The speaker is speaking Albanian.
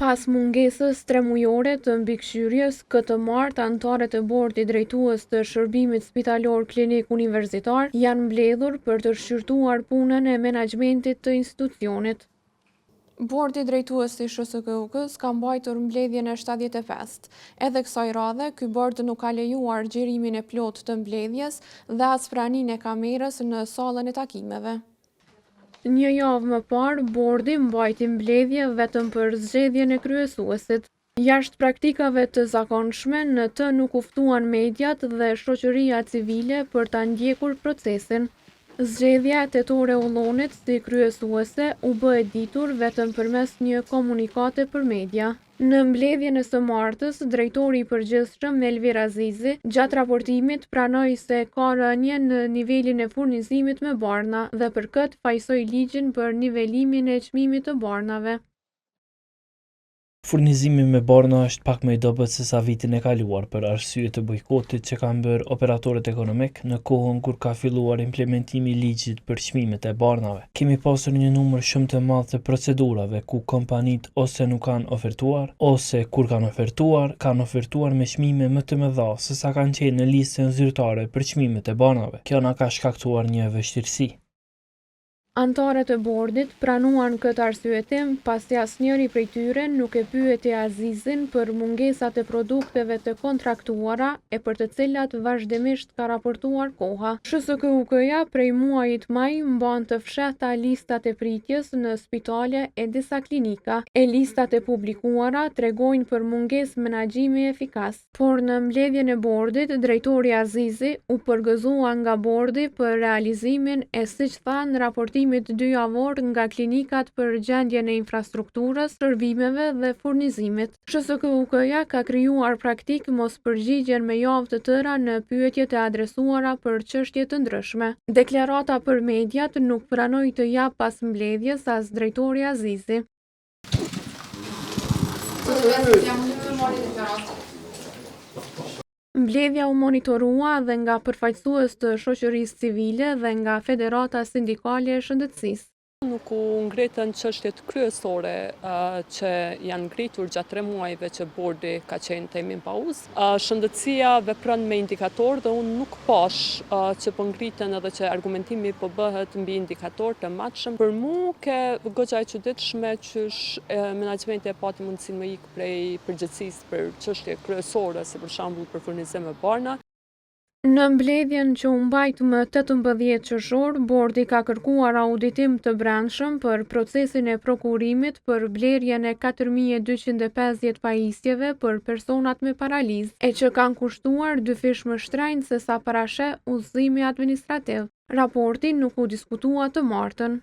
Pas mungesës 3 mujore të mbikëqyrjes, këtë martë anëtarët e bordit drejtues të shërbimit spitalor klinik universitar janë mbledhur për të shqyrtuar punën e menaxhmentit të institucionit. Bordi drejtues të SHSKUK-s ka mbajtur mbledhjen e 75. Edhe kësaj radhe, ky bord nuk ka lejuar gjirimin e plot të mbledhjes dhe as praninë e kamerës në sallën e takimeve. Një javë më parë, bordi mbajti mbledhje vetëm për zgjedhjen e kryesuesit. Jashtë praktikave të zakonshme, në të nuk u ftuan mediat dhe shoqëria civile për ta ndjekur procesin. Zgjedhja e Tetore Ullonit si kryesuese u bë e ditur vetëm përmes një komunikate për media. Në mbledhjen e së martës, drejtori i përgjithshëm Elvir Azizi, gjatë raportimit pranoi se ka rënje në nivelin e furnizimit me barna dhe për këtë fajsoi ligjin për nivelimin e çmimit të barnave. Furnizimi me barna është pak më i dobët se sa vitin e kaluar për arsye të bojkotit që kanë bërë operatorët ekonomik në kohën kur ka filluar implementimi i ligjit për çmimet e barnave. Kemi pasur një numër shumë të madh të procedurave ku kompanitë ose nuk kanë ofertuar, ose kur kanë ofertuar me çmime më të mëdha se sa kanë qenë në listën zyrtare për çmimet e barnave. Kjo na ka shkaktuar një vështirësi. Anëtarët e bordit pranuan këtë arsyetim pasi asnjëri prej tyre nuk e pyeti Azizin për mungesat e produkteve të kontraktuara e për të cilat vazhdimisht ka raportuar koha. SHSKUK-ja prej muajit maj mban të fshehta listat e pritjes në spitale e disa klinika. E listat e publikuara tregojnë për mungesë menaxhimi efikas. Por në mbledhjen e bordit, drejtori Azizi u përgëzua nga bordi për realizimin e siç thanë raportimit 2 javor nga klinikat për gjendjen e infrastrukturës, shërbimeve dhe furnizimit. SHSKUK-ja ka krijuar praktik mos përgjigjen me javë të tëra në pyetjet e adresuara për çështje të ndryshme. Deklarata për mediat nuk pranoi të jap pas mbledhjes as drejtori Azizi. Mbledhja u monitorua dhe nga përfaqësues të shoqërisë civile dhe nga Federata Sindikale e Shëndetësisë. Nuk u ngritën çështjet kryesore që janë ngritur gjatë 3 muajve që bordi ka qenë temi në pauzë. Shëndetësia vepron me indikator dhe unë nuk pash që po ngriten edhe që argumentimi po bëhet mbi indikator të matshëm. Për mua ke goxha e çuditshme qysh menaxhmenti e pati mundësinë me ikë prej përgjegjësisë për çështje kryesore, si për shembull për furnizim me barna. Në mbledhjen që u mbajt më 18 qershor, bordi ka kërkuar auditim të brendshëm për procesin e prokurimit për blerjen e 4250 pajisjeve për personat me paralizë, e që kanë kushtuar 2 fish më shtrenjtë se sa parasheh udhëzimi administrativ. Raporti nuk u diskutua të martën.